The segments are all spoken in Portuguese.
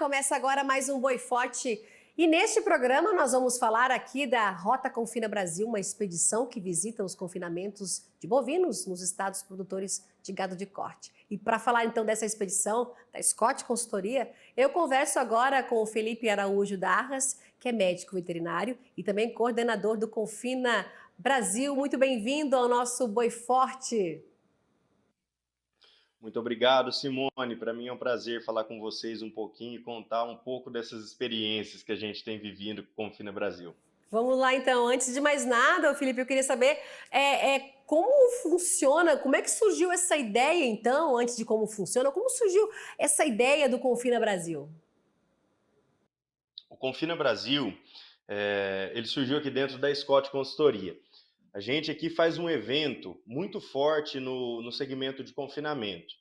Começa agora mais um Boi Forte. E neste programa nós vamos falar aqui da Rota Confina Brasil, uma expedição que visita os confinamentos de bovinos nos estados produtores de gado de corte. E para falar então dessa expedição, da Scott Consultoria, eu converso agora com o Felipe Araújo Darras, que é médico veterinário e também coordenador do Confina Brasil. Muito bem-vindo ao nosso Boi Forte. Muito obrigado, Simone. Para mim é um prazer falar com vocês um pouquinho e contar um pouco dessas experiências que a gente tem vivido com o Confina Brasil. Vamos lá, então. Antes de mais nada, Felipe, eu queria saber como funciona, como é que surgiu essa ideia, então, antes de como funciona, como surgiu essa ideia do Confina Brasil? O Confina Brasil, ele surgiu aqui dentro da Scott Consultoria. A gente aqui faz um evento muito forte no segmento de confinamento.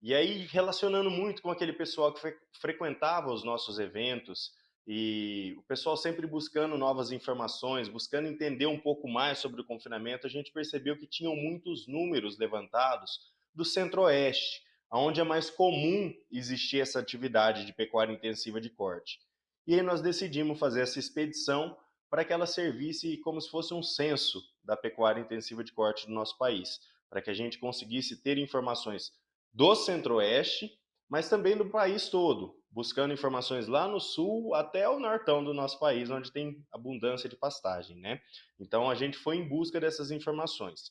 E aí, relacionando muito com aquele pessoal que frequentava os nossos eventos, e o pessoal sempre buscando novas informações, buscando entender um pouco mais sobre o confinamento, a gente percebeu que tinham muitos números levantados do Centro-Oeste, onde é mais comum existir essa atividade de pecuária intensiva de corte. E aí nós decidimos fazer essa expedição para que ela servisse como se fosse um censo da pecuária intensiva de corte do nosso país, para que a gente conseguisse ter informações do Centro-Oeste, mas também do país todo, buscando informações lá no sul até o nortão do nosso país, onde tem abundância de pastagem, né? Então a gente foi em busca dessas informações.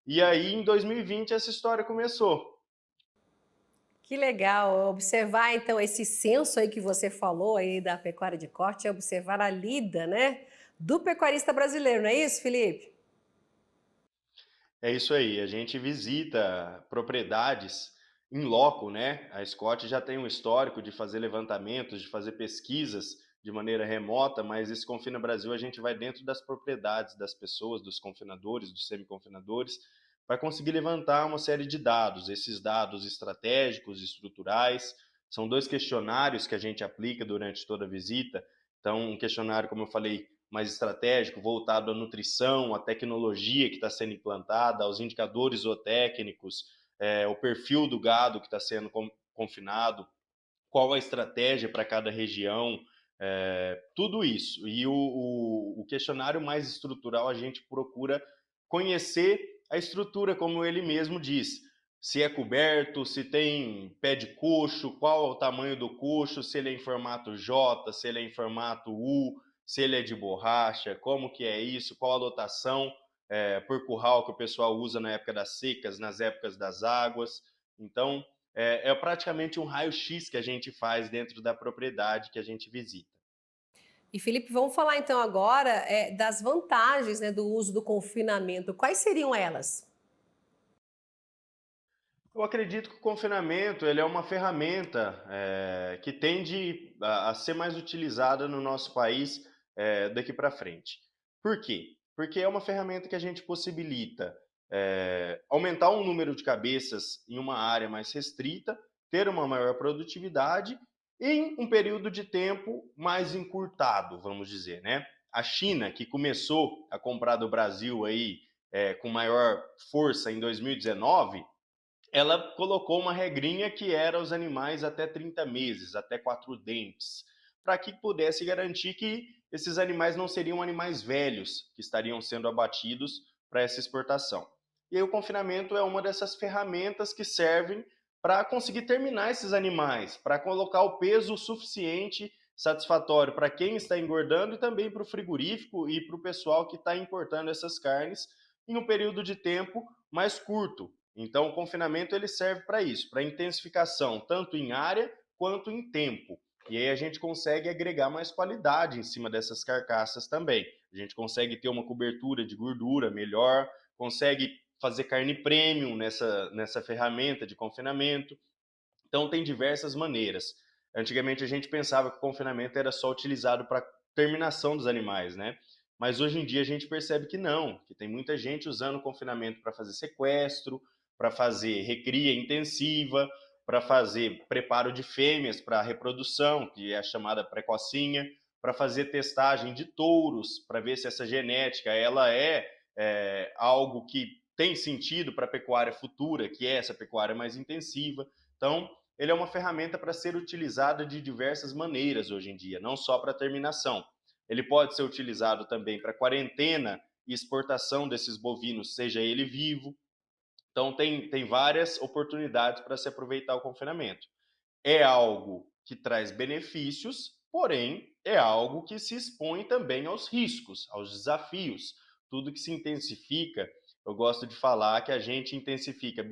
E aí, em 2020, essa história começou. Que legal, observar então esse censo aí que você falou aí da pecuária de corte, é observar a lida, né, do pecuarista brasileiro, não é isso, Felipe? É isso aí, a gente visita propriedades em loco, né? A Scott já tem um histórico de fazer levantamentos, de fazer pesquisas de maneira remota, mas esse Confina Brasil a gente vai dentro das propriedades das pessoas, dos confinadores, dos semiconfinadores, para conseguir levantar uma série de dados. Esses dados estratégicos, estruturais, são 2 questionários que a gente aplica durante toda a visita. Então, um questionário, como eu falei, mais estratégico, voltado à nutrição, à tecnologia que está sendo implantada, aos indicadores zootécnicos, o perfil do gado que está sendo confinado, qual a estratégia para cada região, tudo isso. E o questionário mais estrutural, a gente procura conhecer a estrutura, como ele mesmo diz. Se é coberto, se tem pé de coxo, qual é o tamanho do coxo, se ele é em formato J, se ele é em formato U, se ele é de borracha, como que é isso, qual a lotação por curral que o pessoal usa na época das secas, nas épocas das águas. Então, é praticamente um raio-x que a gente faz dentro da propriedade que a gente visita. E Felipe, vamos falar então agora das vantagens, né, do uso do confinamento. Quais seriam elas? Eu acredito que o confinamento ele é uma ferramenta que tende a ser mais utilizada no nosso país daqui para frente. Por quê? Porque é uma ferramenta que a gente possibilita aumentar o número de cabeças em uma área mais restrita, ter uma maior produtividade em um período de tempo mais encurtado, vamos dizer, né? A China, que começou a comprar do Brasil aí com maior força em 2019, ela colocou uma regrinha que era os animais até 30 meses, até 4 dentes, para que pudesse garantir que esses animais não seriam animais velhos que estariam sendo abatidos para essa exportação. E aí o confinamento é uma dessas ferramentas que servem para conseguir terminar esses animais, para colocar o peso suficiente, satisfatório para quem está engordando e também para o frigorífico e para o pessoal que está importando essas carnes em um período de tempo mais curto. Então, o confinamento ele serve para isso, para intensificação, tanto em área quanto em tempo. E aí a gente consegue agregar mais qualidade em cima dessas carcaças também. A gente consegue ter uma cobertura de gordura melhor, consegue fazer carne premium nessa ferramenta de confinamento. Então, tem diversas maneiras. Antigamente a gente pensava que o confinamento era só utilizado para terminação dos animais, né? Mas hoje em dia a gente percebe que não, que tem muita gente usando o confinamento para fazer sequestro, para fazer recria intensiva, para fazer preparo de fêmeas para reprodução, que é a chamada precocinha, para fazer testagem de touros, para ver se essa genética ela algo que tem sentido para a pecuária futura, que é essa pecuária mais intensiva. Então, ele é uma ferramenta para ser utilizada de diversas maneiras hoje em dia, não só para terminação. Ele pode ser utilizado também para quarentena e exportação desses bovinos, seja ele vivo. Então, tem várias oportunidades para se aproveitar o confinamento. É algo que traz benefícios, porém, é algo que se expõe também aos riscos, aos desafios. Tudo que se intensifica, eu gosto de falar que a gente intensifica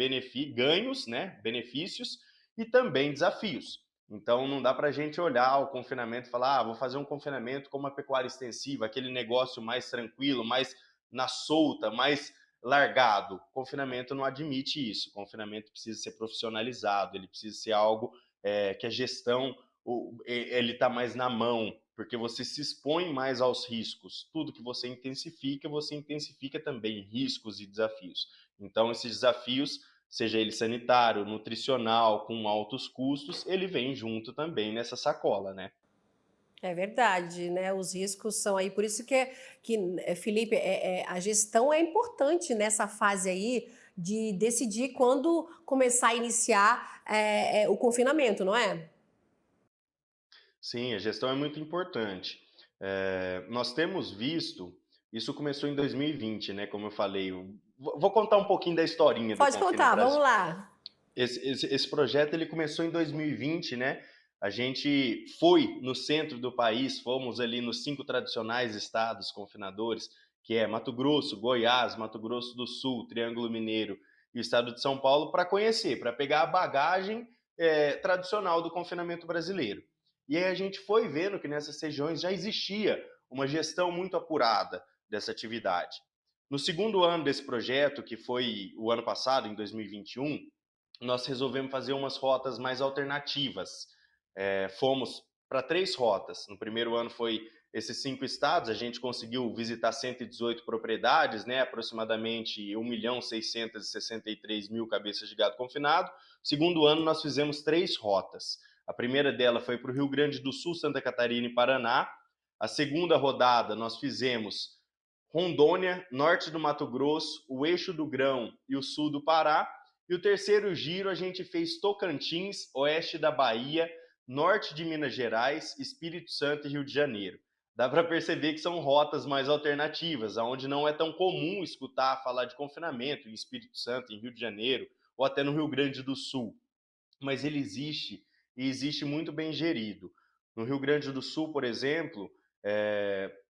ganhos, né, benefícios, e também desafios. Então, não dá para a gente olhar o confinamento e falar, vou fazer um confinamento como a pecuária extensiva, aquele negócio mais tranquilo, mais na solta, mais largado. O confinamento não admite isso. O confinamento precisa ser profissionalizado, ele precisa ser algo que a gestão ele está mais na mão, porque você se expõe mais aos riscos. Tudo que você intensifica também riscos e desafios. Então, esses desafios, seja ele sanitário, nutricional, com altos custos, ele vem junto também nessa sacola, né? É verdade, né? Os riscos são aí, por isso Felipe, a gestão é importante nessa fase aí de decidir quando começar a iniciar o confinamento, não é? Sim, a gestão é muito importante. Nós temos visto, isso começou em 2020, né? Como eu falei, vou contar um pouquinho da historinha do Pode Confina contar, vamos Brasil. lá. Esse projeto ele começou em 2020, né? A gente foi no centro do país, fomos ali nos 5 tradicionais estados confinadores, que é Mato Grosso, Goiás, Mato Grosso do Sul, Triângulo Mineiro e o estado de São Paulo, para conhecer, para pegar a bagagem tradicional do confinamento brasileiro. E aí a gente foi vendo que nessas regiões já existia uma gestão muito apurada dessa atividade. No segundo ano desse projeto, que foi o ano passado, em 2021, nós resolvemos fazer umas rotas mais alternativas. Fomos para 3 rotas. No primeiro ano foi esses 5 estados, a gente conseguiu visitar 118 propriedades, né, aproximadamente 1.663.000 cabeças de gado confinado. Segundo ano, nós fizemos 3 rotas. A primeira dela foi para o Rio Grande do Sul, Santa Catarina e Paraná. A segunda rodada, nós fizemos Rondônia, norte do Mato Grosso, o eixo do Grão e o sul do Pará. E o terceiro giro a gente fez Tocantins, oeste da Bahia, norte de Minas Gerais, Espírito Santo e Rio de Janeiro. Dá para perceber que são rotas mais alternativas, onde não é tão comum escutar falar de confinamento em Espírito Santo, em Rio de Janeiro, ou até no Rio Grande do Sul. Mas ele existe e existe muito bem gerido. No Rio Grande do Sul, por exemplo,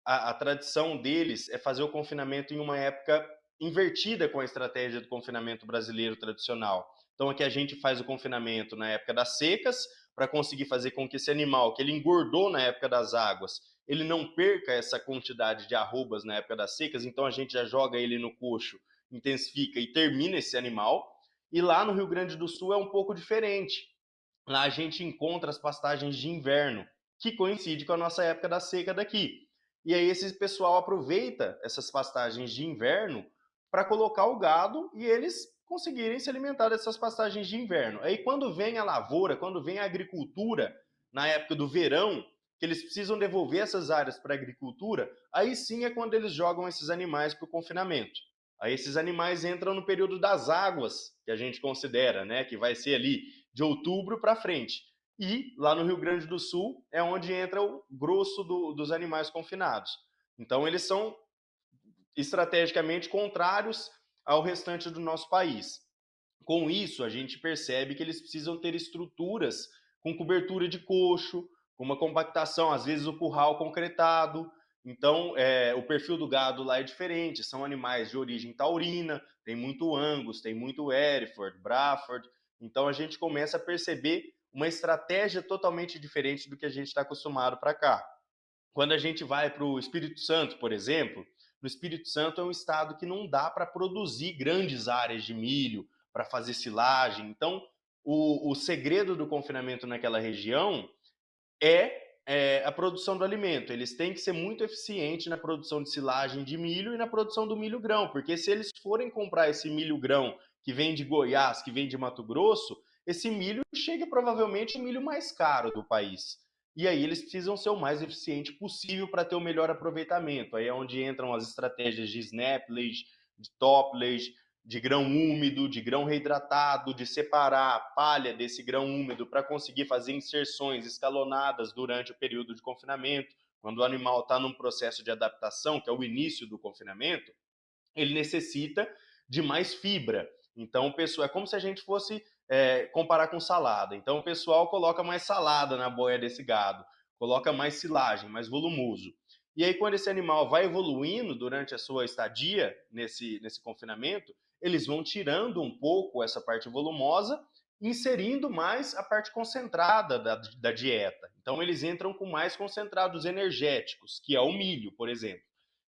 a tradição deles é fazer o confinamento em uma época invertida com a estratégia do confinamento brasileiro tradicional. Então aqui a gente faz o confinamento na época das secas para conseguir fazer com que esse animal que ele engordou na época das águas, ele não perca essa quantidade de arrobas na época das secas, então a gente já joga ele no coxo, intensifica e termina esse animal. E lá no Rio Grande do Sul é um pouco diferente. Lá a gente encontra as pastagens de inverno, que coincide com a nossa época da seca daqui. E aí esse pessoal aproveita essas pastagens de inverno para colocar o gado e eles conseguirem se alimentar dessas pastagens de inverno. Aí quando vem a lavoura, quando vem a agricultura, na época do verão, que eles precisam devolver essas áreas para a agricultura, aí sim é quando eles jogam esses animais para o confinamento. Aí esses animais entram no período das águas, que a gente considera, né, que vai ser ali de outubro para frente. E lá no Rio Grande do Sul é onde entra o grosso dos animais confinados. Então eles são estrategicamente contrários ao restante do nosso país. Com isso, a gente percebe que eles precisam ter estruturas com cobertura de coxo, com uma compactação, às vezes o curral concretado. Então, o perfil do gado lá é diferente, são animais de origem taurina, tem muito Angus, tem muito Hereford, Braford. Então, a gente começa a perceber uma estratégia totalmente diferente do que a gente está acostumado para cá. Quando a gente vai para o Espírito Santo, por exemplo, no Espírito Santo é um estado que não dá para produzir grandes áreas de milho, para fazer silagem. Então, o segredo do confinamento naquela região é a produção do alimento. Eles têm que ser muito eficientes na produção de silagem de milho e na produção do milho grão, porque se eles forem comprar esse milho grão que vem de Goiás, que vem de Mato Grosso, esse milho chega provavelmente o milho mais caro do país. E aí eles precisam ser o mais eficiente possível para ter o melhor aproveitamento. Aí é onde entram as estratégias de snaplage, de toplage, de grão úmido, de grão reidratado, de separar a palha desse grão úmido para conseguir fazer inserções escalonadas durante o período de confinamento. Quando o animal está num processo de adaptação, que é o início do confinamento, ele necessita de mais fibra. Então, o pessoal, é como se a gente fosse comparar com salada. Então, o pessoal coloca mais salada na boia desse gado, coloca mais silagem, mais volumoso. E aí, quando esse animal vai evoluindo durante a sua estadia nesse confinamento, eles vão tirando um pouco essa parte volumosa, inserindo mais a parte concentrada da dieta. Então, eles entram com mais concentrados energéticos, que é o milho, por exemplo.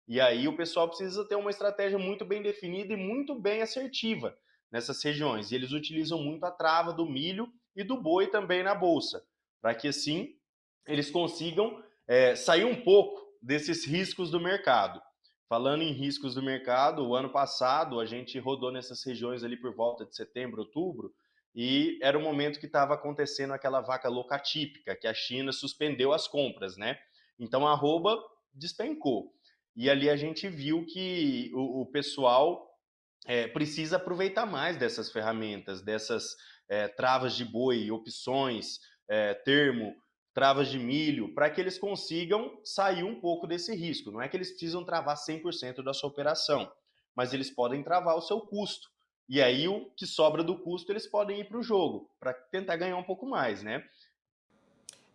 E aí o pessoal precisa ter uma estratégia muito bem definida e muito bem assertiva nessas regiões. E eles utilizam muito a trava do milho e do boi também na bolsa, para que assim eles consigam sair um pouco desses riscos do mercado. Falando em riscos do mercado, o ano passado a gente rodou nessas regiões ali por volta de setembro, outubro, e era o momento que estava acontecendo aquela vaca louca típica, que a China suspendeu as compras, né? Então a arroba despencou. E ali a gente viu que o pessoal precisa aproveitar mais dessas ferramentas, dessas travas de boi, opções, termo, travas de milho, para que eles consigam sair um pouco desse risco. Não é que eles precisam travar 100% da sua operação, mas eles podem travar o seu custo. E aí o que sobra do custo eles podem ir para o jogo, para tentar ganhar um pouco mais, né?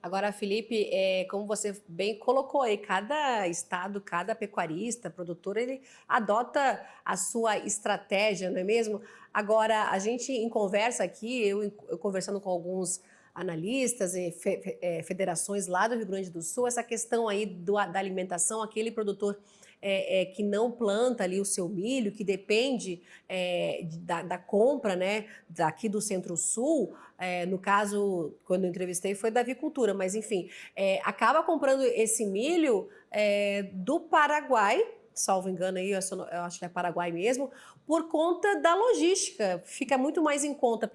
Agora, Felipe, como você bem colocou aí, cada estado, cada pecuarista, produtor, ele adota a sua estratégia, não é mesmo? Agora, a gente em conversa aqui, eu conversando com alguns analistas e federações lá do Rio Grande do Sul, essa questão aí da alimentação, aquele produtor que não planta ali o seu milho, que depende da compra, né, daqui do Centro-Sul, no caso, quando eu entrevistei, foi da avicultura, mas enfim, acaba comprando esse milho do Paraguai, salvo engano aí, eu acho que é Paraguai mesmo, por conta da logística. Fica muito mais em conta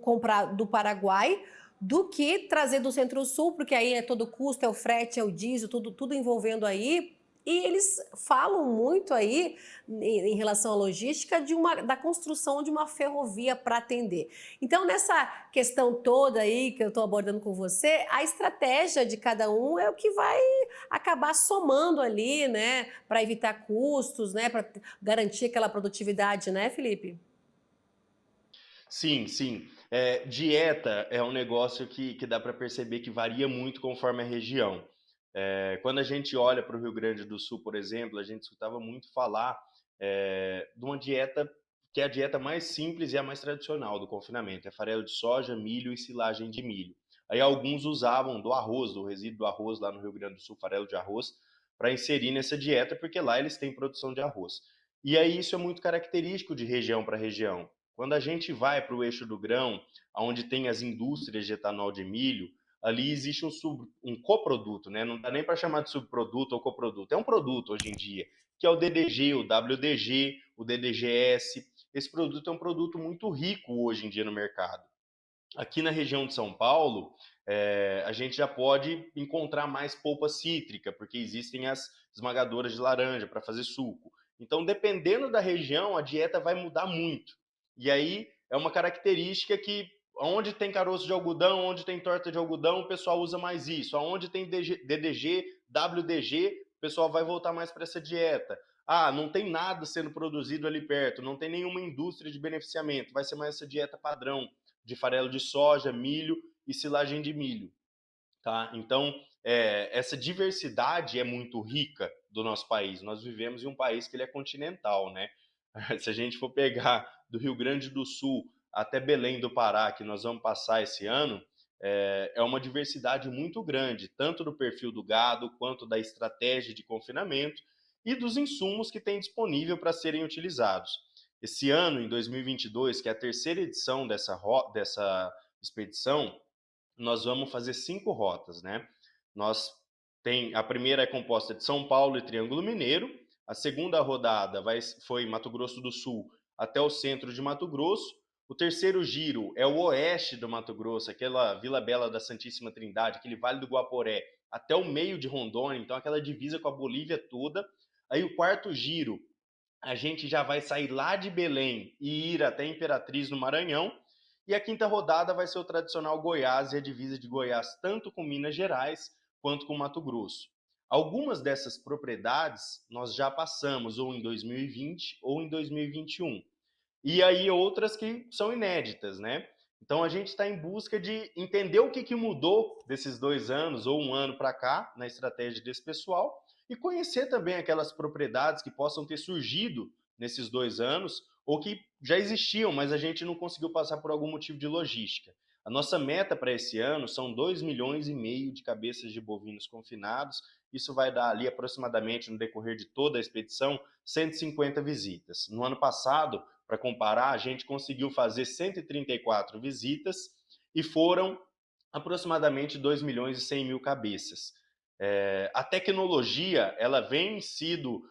comprar do Paraguai do que trazer do Centro-Sul, porque aí é todo o custo, é o frete, é o diesel, tudo envolvendo aí. E eles falam muito aí, em relação à logística, da construção de uma ferrovia para atender. Então, nessa questão toda aí que eu estou abordando com você, a estratégia de cada um é o que vai acabar somando ali, né, para evitar custos, né, para garantir aquela produtividade, né, Felipe? Sim, sim. Dieta é um negócio que dá para perceber que varia muito conforme a região. Quando a gente olha para o Rio Grande do Sul, por exemplo, a gente escutava muito falar de uma dieta que é a dieta mais simples e a mais tradicional do confinamento. É farelo de soja, milho e silagem de milho. Aí alguns usavam do arroz, do resíduo do arroz lá no Rio Grande do Sul, farelo de arroz, para inserir nessa dieta, porque lá eles têm produção de arroz. E aí isso é muito característico de região para região. Quando a gente vai para o eixo do grão, onde tem as indústrias de etanol de milho, ali existe um coproduto, né? Não dá nem para chamar de subproduto ou coproduto, é um produto hoje em dia, que é o DDG, o WDG, o DDGS. Esse produto é um produto muito rico hoje em dia no mercado. Aqui na região de São Paulo, a gente já pode encontrar mais polpa cítrica, porque existem as esmagadoras de laranja para fazer suco. Então, dependendo da região, a dieta vai mudar muito. E aí é uma característica que onde tem caroço de algodão, onde tem torta de algodão, o pessoal usa mais isso. Onde tem DDG, WDG, o pessoal vai voltar mais para essa dieta. Ah, não tem nada sendo produzido ali perto, não tem nenhuma indústria de beneficiamento, vai ser mais essa dieta padrão de farelo de soja, milho e silagem de milho. Tá? Então, essa diversidade é muito rica do nosso país. Nós vivemos em um país que ele é continental, né? Se a gente for pegar do Rio Grande do Sul até Belém do Pará, que nós vamos passar esse ano, é uma diversidade muito grande, tanto do perfil do gado, quanto da estratégia de confinamento e dos insumos que tem disponível para serem utilizados. Esse ano, em 2022, que é a terceira edição dessa expedição, nós vamos fazer 5 rotas, né? A primeira é composta de São Paulo e Triângulo Mineiro, a segunda rodada foi Mato Grosso do Sul até o centro de Mato Grosso, o terceiro giro é o oeste do Mato Grosso, aquela Vila Bela da Santíssima Trindade, aquele Vale do Guaporé, até o meio de Rondônia, então aquela divisa com a Bolívia toda. Aí o quarto giro a gente já vai sair lá de Belém e ir até Imperatriz, no Maranhão. E a quinta rodada vai ser o tradicional Goiás e a divisa de Goiás, tanto com Minas Gerais quanto com Mato Grosso. Algumas dessas propriedades nós já passamos, ou em 2020 ou em 2021. E aí outras que são inéditas, né? Então a gente está em busca de entender o que mudou desses 2 anos ou um ano para cá na estratégia desse pessoal e conhecer também aquelas propriedades que possam ter surgido nesses 2 anos ou que já existiam, mas a gente não conseguiu passar por algum motivo de logística. A nossa meta para esse ano são 2,5 milhões de cabeças de bovinos confinados. Isso vai dar ali aproximadamente, no decorrer de toda a expedição, 150 visitas. No ano passado, para comparar, a gente conseguiu fazer 134 visitas e foram aproximadamente 2 milhões e 100 mil cabeças. A tecnologia ela vem sido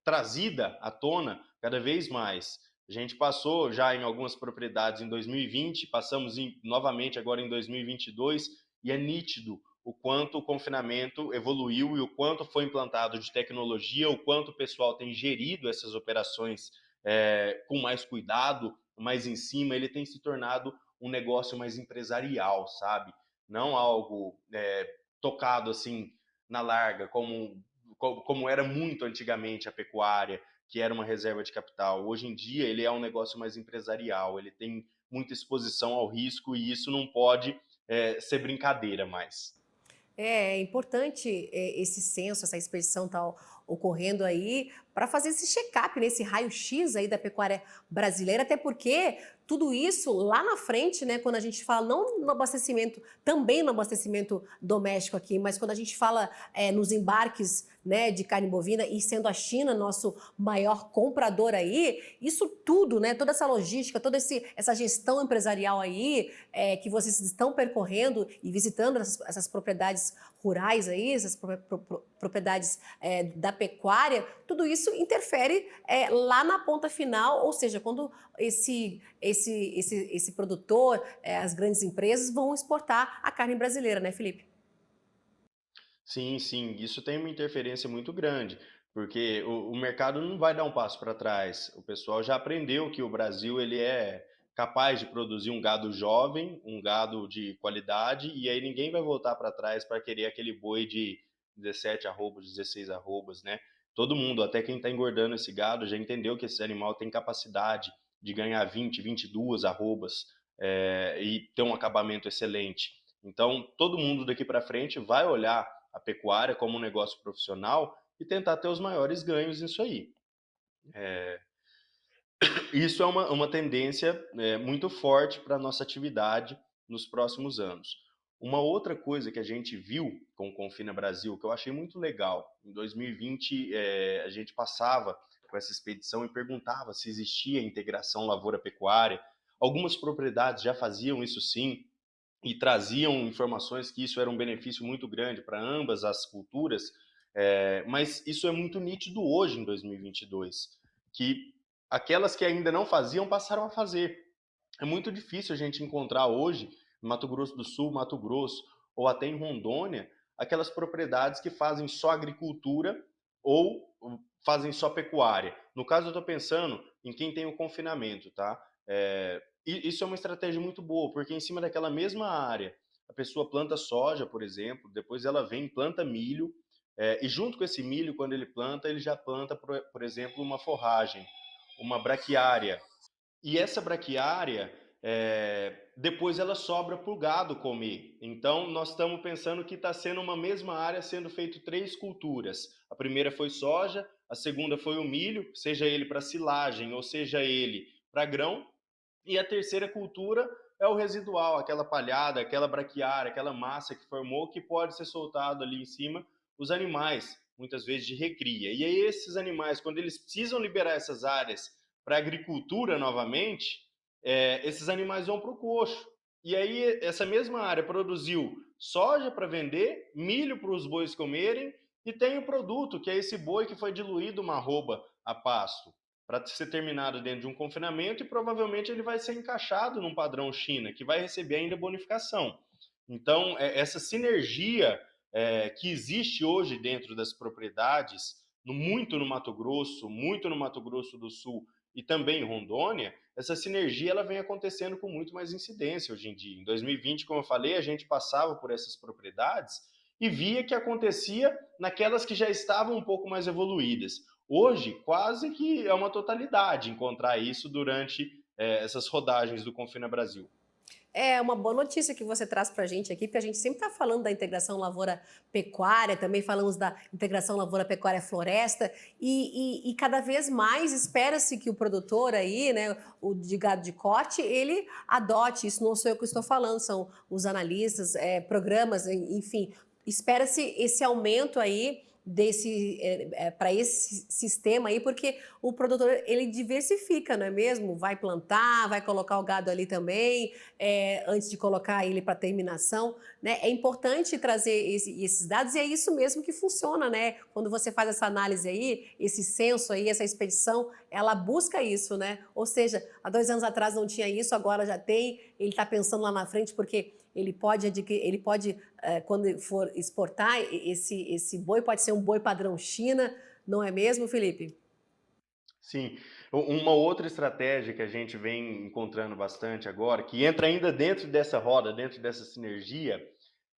trazida à tona cada vez mais. A gente passou já em algumas propriedades em 2020, passamos novamente agora em 2022, e é nítido o quanto o confinamento evoluiu e o quanto foi implantado de tecnologia, o quanto o pessoal tem gerido essas operações com mais cuidado, mais em cima. Ele tem se tornado um negócio mais empresarial, sabe? Não algo tocado assim na larga, como era muito antigamente a pecuária, que era uma reserva de capital. Hoje em dia ele é um negócio mais empresarial, ele tem muita exposição ao risco e isso não pode ser brincadeira mais. É importante esse censo, essa expedição tal ocorrendo aí para fazer esse check-up, nesse raio-x aí da pecuária brasileira, até porque tudo isso lá na frente, né, quando a gente fala não no abastecimento, também no abastecimento doméstico aqui, mas quando a gente fala nos embarques, né, de carne bovina e sendo a China nosso maior comprador aí, isso tudo, né, toda essa logística, toda essa gestão empresarial aí que vocês estão percorrendo e visitando essas propriedades rurais aí, essas propriedades da pecuária, tudo isso interfere lá na ponta final, ou seja, quando esse produtor, as grandes empresas vão exportar a carne brasileira, né, Felipe? Sim, sim, isso tem uma interferência muito grande, porque o mercado não vai dar um passo para trás. O pessoal já aprendeu que o Brasil ele é capaz de produzir um gado jovem, um gado de qualidade, e aí ninguém vai voltar para trás para querer aquele boi de 17 arrobas, 16 arrobas, né? Todo mundo, até quem está engordando esse gado, já entendeu que esse animal tem capacidade de ganhar 20, 22 arrobas, e ter um acabamento excelente. Então, todo mundo daqui para frente vai olhar a pecuária como um negócio profissional e tentar ter os maiores ganhos nisso aí. Isso é uma tendência muito forte para a nossa atividade nos próximos anos. Uma outra coisa que a gente viu com o Confina Brasil, que eu achei muito legal, em 2020 a gente passava com essa expedição e perguntava se existia integração lavoura-pecuária. Algumas propriedades já faziam isso sim, e traziam informações que isso era um benefício muito grande para ambas as culturas, mas isso é muito nítido hoje, em 2022, que aquelas que ainda não faziam passaram a fazer. É muito difícil a gente encontrar hoje, em Mato Grosso do Sul, Mato Grosso, ou até em Rondônia, aquelas propriedades que fazem só agricultura ou fazem só pecuária. No caso, eu estou pensando em quem tem o confinamento, tá? Isso é uma estratégia muito boa, porque em cima daquela mesma área, a pessoa planta soja, por exemplo, depois ela vem e planta milho, e junto com esse milho, quando ele já planta, por exemplo, uma forragem, uma braquiária. E essa braquiária, depois ela sobra para o gado comer. Então, nós estamos pensando que está sendo uma mesma área sendo feito 3 culturas. A primeira foi soja, a segunda foi o milho, seja ele para silagem ou seja ele para grão, e a terceira cultura é o residual, aquela palhada, aquela braquiária, aquela massa que formou, que pode ser soltado ali em cima os animais, muitas vezes de recria. E aí esses animais, quando eles precisam liberar essas áreas para a agricultura novamente, esses animais vão para o coxo. E aí essa mesma área produziu soja para vender, milho para os bois comerem, e tem o produto, que é esse boi que foi diluído uma arroba a pasto para ser terminado dentro de um confinamento, e provavelmente ele vai ser encaixado num padrão China, que vai receber ainda bonificação. Então, essa sinergia que existe hoje dentro das propriedades, muito no Mato Grosso, muito no Mato Grosso do Sul e também em Rondônia, essa sinergia ela vem acontecendo com muito mais incidência hoje em dia. Em 2020, como eu falei, a gente passava por essas propriedades e via que acontecia naquelas que já estavam um pouco mais evoluídas. Hoje, quase que é uma totalidade encontrar isso durante essas rodagens do Confina Brasil. É uma boa notícia que você traz para a gente aqui, porque a gente sempre está falando da integração lavoura-pecuária, também falamos da integração lavoura-pecuária-floresta, e cada vez mais espera-se que o produtor aí, né, o de gado de corte, ele adote, isso não sou eu que estou falando, são os analistas, programas, enfim, espera-se esse aumento aí desse para esse sistema aí, porque o produtor ele diversifica, não é mesmo? Vai plantar, vai colocar o gado ali também, antes de colocar ele para terminação, né? É importante trazer esses dados e é isso mesmo que funciona, né? Quando você faz essa análise aí, esse censo aí, essa expedição, ela busca isso, né? Ou seja, há 2 anos atrás não tinha isso, agora já tem, ele está pensando lá na frente porque ele pode adquirir, ele pode, quando for exportar, esse boi pode ser um boi padrão China, não é mesmo, Felipe? Sim, uma outra estratégia que a gente vem encontrando bastante agora, que entra ainda dentro dessa roda, dentro dessa sinergia,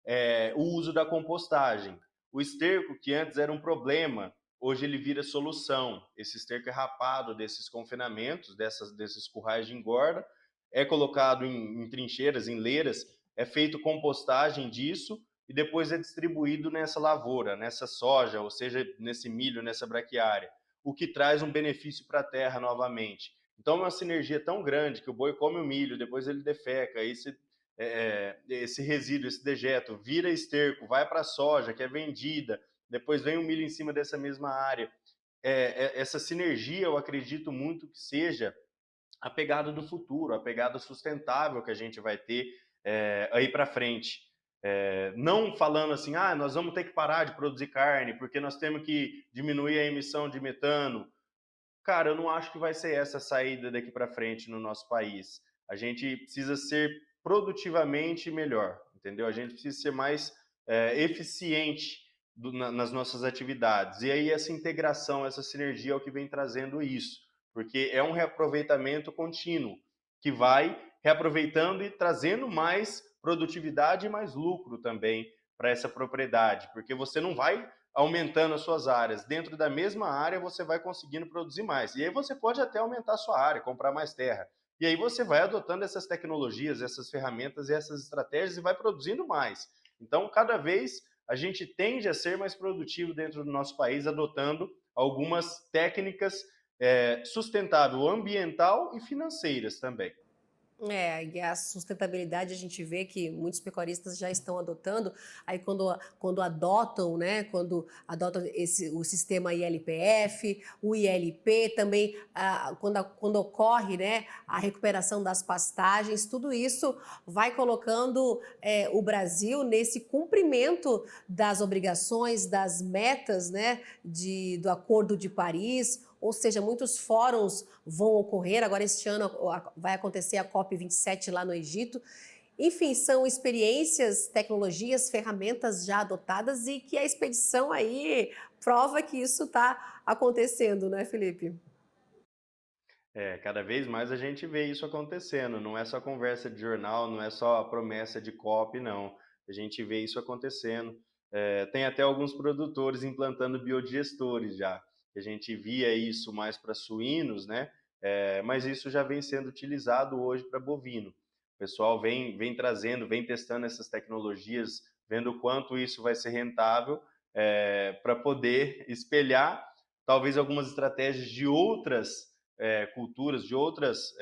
é o uso da compostagem. O esterco, que antes era um problema, hoje ele vira solução. Esse esterco é rapado desses confinamentos, desses currais de engorda, é colocado em trincheiras, em leiras, é feito compostagem disso e depois é distribuído nessa lavoura, nessa soja, ou seja, nesse milho, nessa braquiária, o que traz um benefício para a terra novamente. Então é uma sinergia tão grande que o boi come o milho, depois ele defeca, esse resíduo, esse dejeto, vira esterco, vai para a soja, que é vendida, depois vem o milho em cima dessa mesma área. Essa sinergia, eu acredito muito que seja a pegada do futuro, a pegada sustentável que a gente vai ter aí para frente. Não falando assim, nós vamos ter que parar de produzir carne, porque nós temos que diminuir a emissão de metano. Cara, eu não acho que vai ser essa a saída daqui para frente no nosso país. A gente precisa ser produtivamente melhor, entendeu? A gente precisa ser mais eficiente nas nossas atividades. E aí essa integração, essa sinergia é o que vem trazendo isso, porque é um reaproveitamento contínuo, que vai reaproveitando e trazendo mais produtividade e mais lucro também para essa propriedade, porque você não vai aumentando as suas áreas. Dentro da mesma área, você vai conseguindo produzir mais. E aí você pode até aumentar a sua área, comprar mais terra. E aí você vai adotando essas tecnologias, essas ferramentas e essas estratégias e vai produzindo mais. Então, cada vez a gente tende a ser mais produtivo dentro do nosso país, adotando algumas técnicas sustentável ambiental e financeiras também. E a sustentabilidade a gente vê que muitos pecuaristas já estão adotando, aí quando adotam, né, quando adotam o sistema ILPF, o ILP também, quando ocorre, né, a recuperação das pastagens, tudo isso vai colocando o Brasil nesse cumprimento das obrigações, das metas, né, do Acordo de Paris, ou seja, muitos fóruns vão ocorrer. Agora, este ano, vai acontecer a COP27 lá no Egito. Enfim, são experiências, tecnologias, ferramentas já adotadas e que a expedição aí prova que isso está acontecendo, né, Felipe? Cada vez mais a gente vê isso acontecendo. Não é só conversa de jornal, não é só promessa de COP, não. A gente vê isso acontecendo. Tem até alguns produtores implantando biodigestores já. A gente via isso mais para suínos, né? Mas isso já vem sendo utilizado hoje para bovino. O pessoal vem trazendo, vem testando essas tecnologias, vendo o quanto isso vai ser rentável, para poder espelhar talvez algumas estratégias de outras culturas, de outras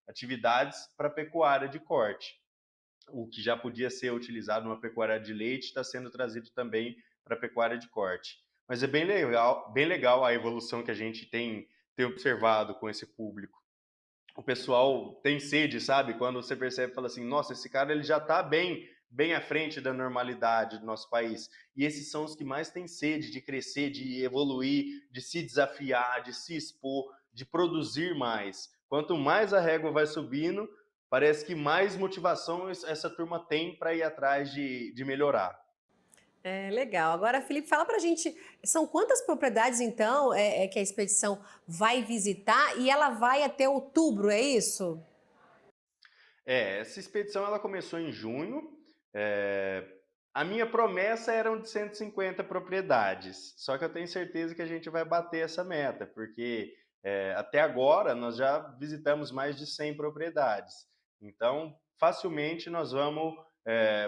atividades para pecuária de corte. O que já podia ser utilizado numa pecuária de leite está sendo trazido também para a pecuária de corte. Mas é bem legal a evolução que a gente tem observado com esse público. O pessoal tem sede, sabe? Quando você percebe, fala assim, nossa, esse cara ele já está bem à frente da normalidade do nosso país. E esses são os que mais têm sede de crescer, de evoluir, de se desafiar, de se expor, de produzir mais. Quanto mais a régua vai subindo, parece que mais motivação essa turma tem para ir atrás de melhorar. É legal. Agora, Felipe, fala pra gente, são quantas propriedades, então, que a expedição vai visitar e ela vai até outubro, é isso? Essa expedição ela começou em junho. eh, a minha promessa eram de 150 propriedades, só que eu tenho certeza que a gente vai bater essa meta, porque até agora nós já visitamos mais de 100 propriedades. Então, facilmente nós vamos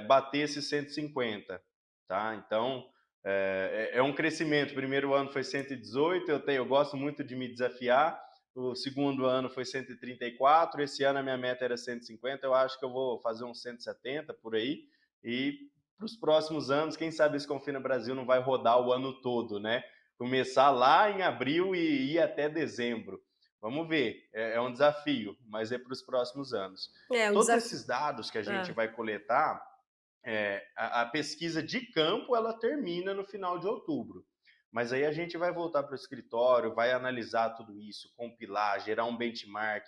bater esses 150, tá? Então, é um crescimento. O primeiro ano foi 118, eu gosto muito de me desafiar. O segundo ano foi 134, esse ano a minha meta era 150, eu acho que eu vou fazer uns 170 por aí. E para os próximos anos, quem sabe esse Confina Brasil não vai rodar o ano todo, né? Começar lá em abril e ir até dezembro. Vamos ver, é um desafio, mas é para os próximos anos. É um Todos desafio. esses dados que a gente Ah, vai coletar, a pesquisa de campo ela termina no final de outubro. Mas aí a gente vai voltar para o escritório, vai analisar tudo isso, compilar, gerar um benchmark.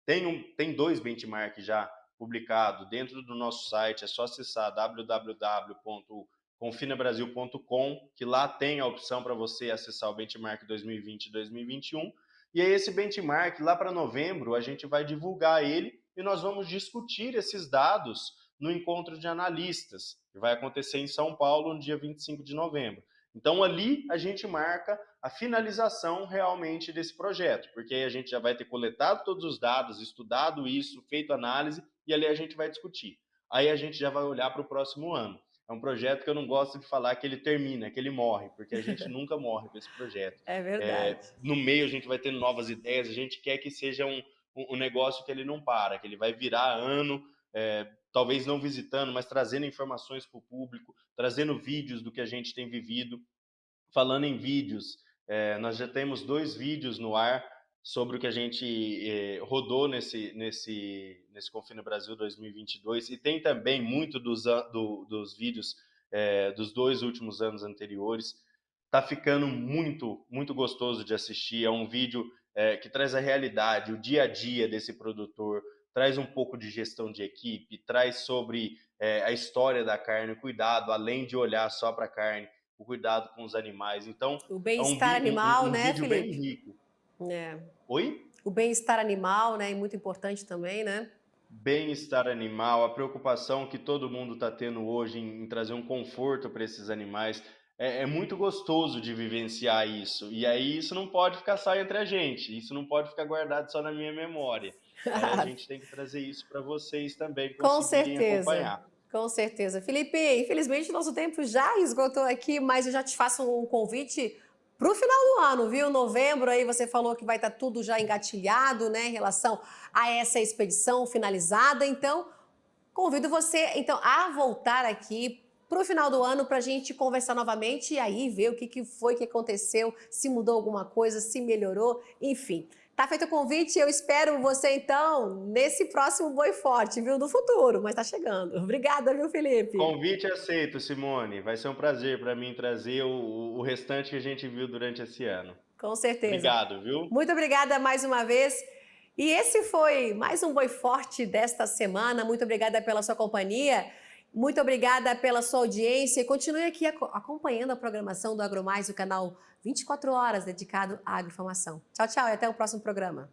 Tem dois benchmarks já publicados dentro do nosso site, é só acessar www.confinabrasil.com, que lá tem a opção para você acessar o benchmark 2020 e 2021. E aí esse benchmark, lá para novembro, a gente vai divulgar ele e nós vamos discutir esses dados no encontro de analistas, que vai acontecer em São Paulo no dia 25 de novembro. Então, ali a gente marca a finalização realmente desse projeto, porque aí a gente já vai ter coletado todos os dados, estudado isso, feito análise, e ali a gente vai discutir. Aí a gente já vai olhar para o próximo ano. É um projeto que eu não gosto de falar que ele termina, que ele morre, porque a gente nunca morre com esse projeto. é verdade. No meio a gente vai tendo novas ideias, a gente quer que seja um negócio que ele não para, que ele vai virar ano, talvez não visitando, mas trazendo informações para o público, trazendo vídeos do que a gente tem vivido. Falando em vídeos, nós já temos 2 vídeos no ar sobre o que a gente rodou nesse Confina Brasil 2022, e tem também muito dos vídeos dos 2 últimos anos anteriores. Tá ficando muito, muito gostoso de assistir. É um vídeo que traz a realidade, o dia a dia desse produtor, traz um pouco de gestão de equipe, traz sobre a história da carne, o cuidado, além de olhar só para a carne, o cuidado com os animais. Então, O é bem-estar animal, um né, vídeo bem Felipe? rico. É. Oi? O bem-estar animal, né, é muito importante também, né? Bem-estar animal, a preocupação que todo mundo está tendo hoje em trazer um conforto para esses animais. É muito gostoso de vivenciar isso. E aí isso não pode ficar só entre a gente, isso não pode ficar guardado só na minha memória. Aí a gente tem que trazer isso para vocês também Com conseguirem certeza, acompanhar. com certeza. Felipe, infelizmente nosso tempo já esgotou aqui, mas eu já te faço um convite para o final do ano, viu? Novembro aí você falou que vai estar tudo já engatilhado, né, em relação a essa expedição finalizada. Então, convido você então a voltar aqui para o final do ano para a gente conversar novamente e aí ver o que foi que aconteceu, se mudou alguma coisa, se melhorou, enfim. Tá feito o convite, eu espero você então nesse próximo Boi Forte, viu? Do futuro, mas tá chegando. Obrigada, viu, Felipe? Convite aceito, Simone. Vai ser um prazer para mim trazer o restante que a gente viu durante esse ano. Com certeza. Obrigado, viu? Muito obrigada mais uma vez. E esse foi mais um Boi Forte desta semana. Muito obrigada pela sua companhia. Muito obrigada pela sua audiência. E continue aqui acompanhando a programação do AgroMais, o canal 24 horas dedicado à agroinformação. Tchau, tchau e até o próximo programa.